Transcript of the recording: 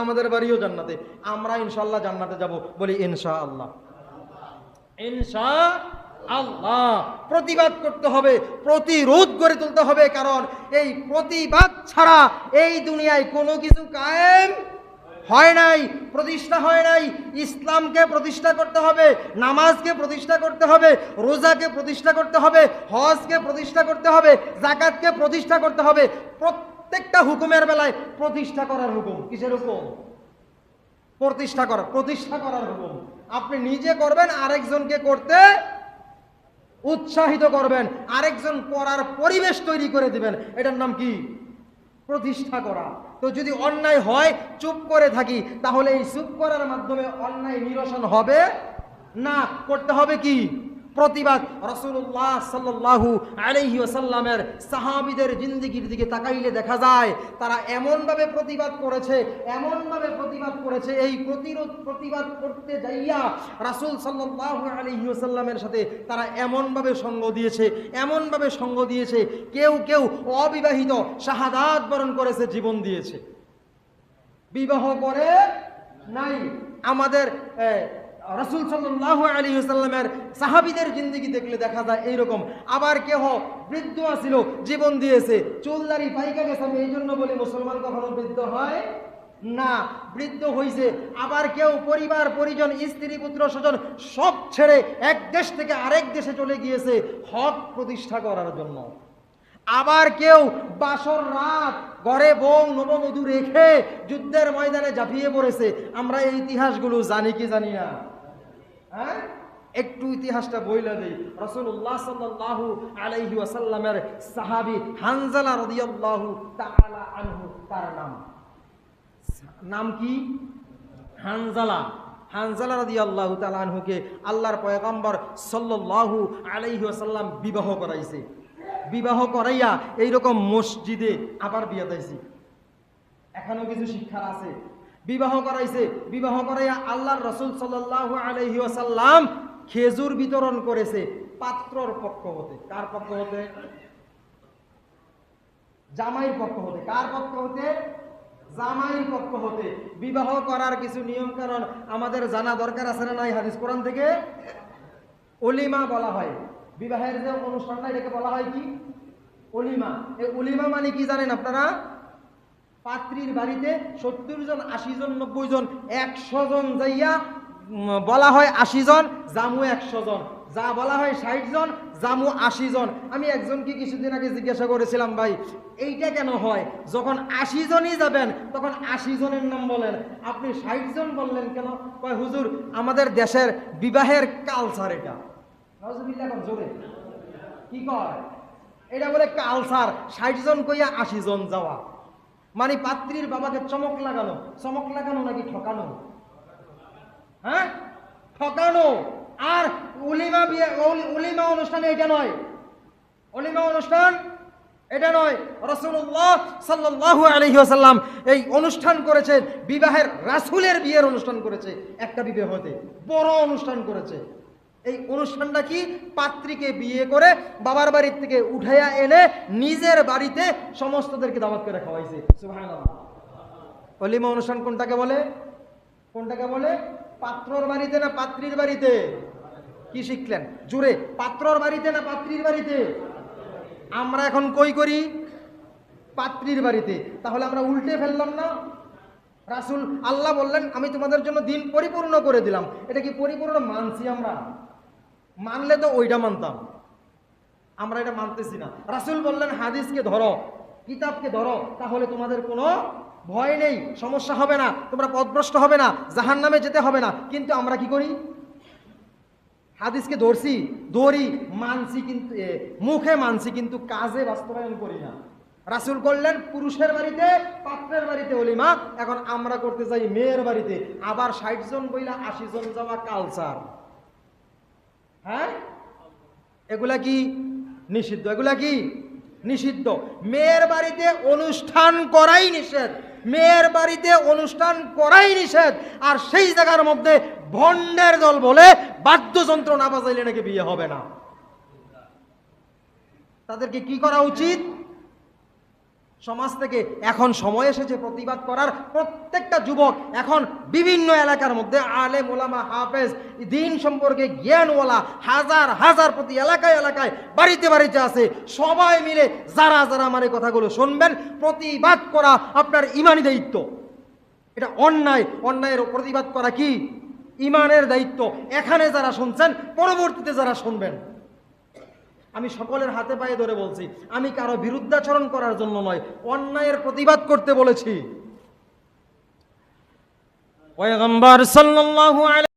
আমাদের বাড়িও জান্নাতে। আমরা ইনশাআল্লাহ জান্নাতে যাব, বলি ইনশাআল্লাহ। ইনশাআল্লাহ। প্রতিবাদ করতে হবে, প্রতিরোধ গড়ে তুলতে হবে, কারণ এই প্রতিবাদ ছাড়া এই দুনিয়ায় কোনো কিছু কায়েম হয় নাই, প্রতিষ্ঠা হয় নাই। ইসলামকে প্রতিষ্ঠা করতে হবে, নামাজকে প্রতিষ্ঠা করতে হবে, রোজাকে প্রতিষ্ঠা করতে হবে, হজকে প্রতিষ্ঠা করতে হবে, যাকাতকে প্রতিষ্ঠা করতে হবে। প্রত্যেকটা হুকুমের বেলায় প্রতিষ্ঠা করার হুকুম। কিসের হুকুম? প্রতিষ্ঠা করার হুকুম। আপনি নিজে করবেন, আরেকজনকে করতে উৎসাহিত করবেন, আরেকজন করার পরিবেশ তৈরি করে দিবেন। এটার নাম কি? প্রতিষ্ঠা করা। তো যদি অন্যায় হয় চুপ করে থাকি, তাহলে এই চুপ করার মাধ্যমে অন্যায় নিরসন হবে না। করতে হবে কি? প্রতিবাদ। রাসূলুল্লাহ সাল্লাল্লাহু আলাইহি ওয়াসাল্লামের সাহাবীদের জিন্দেগির দিকে তাকাইলে দেখা যায় তারা এমনভাবে প্রতিবাদ করেছে, এই প্রতিবাদ করতে যাইয়া রাসূল সাল্লাল্লাহু আলাইহি ওয়াসাল্লামের সাথে তারা এমনভাবে সঙ্গ দিয়েছে, কেউ অবিবাহিত শাহাদাত বরণ করেছে, জীবন দিয়েছে, বিবাহ করে নাই। আমাদের রাসূল সাল্লাল্লাহু আলাইহি ওয়াসাল্লামের সাহাবীদের জিন্দেগি দেখলে দেখা যায় এইরকম। আবার কেহ বৃদ্ধ আছিল, জীবন দিয়েছে, চুলদারি পাইকা গেছে, আমি এই জন্য বলি মুসলমান কখনো বৃদ্ধ হয় না, বৃদ্ধ হইছে। আবার কেউ পরিবার পরিজন, স্ত্রী পুত্র স্বজন সব ছেড়ে এক দেশ থেকে আরেক দেশে চলে গিয়েছে হক প্রতিষ্ঠা করার জন্য। আবার কেউ বাসর রাত ঘরে বউ নববধূ রেখে যুদ্ধের ময়দানে ঝাঁপিয়ে পড়েছে। আমরা এই ইতিহাসগুলো জানি কি জানি না? হ্যাঁ, একটু ইতিহাসটা বইলা দেই। রাসূলুল্লাহ সাল্লাল্লাহু আলাইহি ওয়াসাল্লামের সাহাবী হানজালা রাদিয়াল্লাহু তাআলা আনহু, তার নাম কি? হানজালা রাদিয়াল্লাহু তাআলা আনহুকে আল্লাহর পয়গম্বর সাল্লাল্লাহু আলাইহি ওয়াসাল্লাম বিবাহ করাইয়া এইরকম মসজিদে আবার বিয়ে দিয়েছি। এখনো কিছু শিক্ষা আছে। বিবাহ করাইয়া আল্লাহর রাসূল সাল্লাল্লাহু আলাইহি ওয়াসাল্লাম খেজুর বিতরণ করেছে পাত্রর পক্ষ হতে। কার পক্ষ হতে? জামাইয়ের পক্ষ হতে। কার পক্ষ হতে? জামাইয়ের পক্ষ হতে। বিবাহ করার কিছু নিয়ম কারণ আমাদের জানা দরকার আছে না নাই? হাদিস কোরআন থেকে ওলিমা বলা হয়। বিবাহের যে অনুষ্ঠানটা, এটাকে বলা হয় কি? ওলিমা। এই ওলিমা মানে কি জানেন আপনারা? পাত্রীর বাড়িতে 70 জন, 80 জন, 90 জন, 100 জন যাইয়া বলা হয় 80 জন, জামু 100 জন, যা বলা হয় 60 জন, জামু 80 জন। আমি একজনকে কিছুদিন আগে জিজ্ঞাসা করেছিলাম, ভাই এইটা কেন হয়? যখন 80 জনই যাবেন তখন 80 জনের নাম বলেন, আপনি 60 জন বললেন কেন? কয় হুজুর, আমাদের দেশের বিবাহের কালচার এটা। জোরে কি কয়? এটা বলে কালচার। 60 জন কইয়া 80 জন যাওয়া মানে পাত্রীর বাবাকে চমক লাগানো নাকি ঠকানো? হ্যাঁ, ঠকানো। আর উলিমা অনুষ্ঠানে এটা নয়, রাসূলুল্লাহ সাল্লাল্লাহু আলাইহি ওয়াসাল্লাম এই অনুষ্ঠান করেছেন, বিবাহের রাসূলের বিয়ের অনুষ্ঠান করেছে। একটা বিবাহতে বড় অনুষ্ঠান করেছে। এই অনুষ্ঠানটা কি? পাত্রীকে বিয়ে করে বাবার বাড়ির থেকে উঠাইয়া এনে নিজের বাড়িতে সমস্তদেরকে দাওয়াত করে খাওয়াইছে। সুবহানাল্লাহ। ওলিমা অনুষ্ঠান কোনটাকে বলে? পাত্রর বাড়িতে না পাত্রীর বাড়িতে? কি শিখলেন? জোরে, পাত্রর বাড়িতে না পাত্রীর বাড়িতে? আমরা এখন কই করি? পাত্রীর বাড়িতে। তাহলে আমরা উল্টে ফেললাম না? রাসূল আল্লাহ বললেন আমি তোমাদের জন্য দিন পরিপূর্ণ করে দিলাম। এটা কি পরিপূর্ণ মানছি আমরা? মানলে তো ওইটা মানতাম, আমরা এটা মানতেছি না। রাসূল বললেন হাদিসকে ধরো, কিতাবকে ধরো, তাহলে তোমাদের কোনো ভয় নেই, সমস্যা হবে না, তোমরা পথভ্রষ্ট হবে না, জাহান্নামে যেতে হবে না। কিন্তু আমরা কি করি? হাদিসকে ধরি মানছি, কিন্তু মুখে মানছি, কিন্তু কাজে বাস্তবায়ন করি না। রাসূল করলেন পুরুষের বাড়িতে, পাত্রের বাড়িতে ওলিমা। এখন আমরা করতে চাই মেয়ের বাড়িতে। আবার 60 জন বইলা 80 জন যাওয়া কালচার। হ্যাঁ, এগুলা কি নিষিদ্ধ? মেয়ের বাড়িতে অনুষ্ঠান করাই নিষেধ। আর সেই জায়গার মধ্যে ভণ্ডের দল বলে বাদ্যযন্ত্র না বাজাইলে নাকি বিয়ে হবে না। তাদেরকে কি করা উচিত? সমাজ থেকে এখন সময় এসেছে প্রতিবাদ করার। প্রত্যেকটা যুবক এখন বিভিন্ন এলাকার মধ্যে আলেম ওলামা হাফেজ দ্বীন সম্পর্কে জ্ঞানওয়ালা হাজার হাজার প্রতি এলাকায় এলাকায় বাড়িতে বাড়িতে আছে। সবাই মিলে যারা যারা আমার এই কথাগুলো শুনবেন, প্রতিবাদ করা আপনার ইমানি দায়িত্ব। এটা অন্যায়, অন্যায়ের প্রতিবাদ করা কি ইমানের দায়িত্ব। এখানে যারা শুনছেন, পরবর্তীতে যারা শুনবেন, আমি সকলের হাতে পায়ে ধরে বলছি, আমি কারো বিরুদ্ধাচরণ করার জন্য নয়, অন্যায়ের প্রতিবাদ করতে বলেছি। পয়গম্বর সাল্লাল্লাহু আলাইহি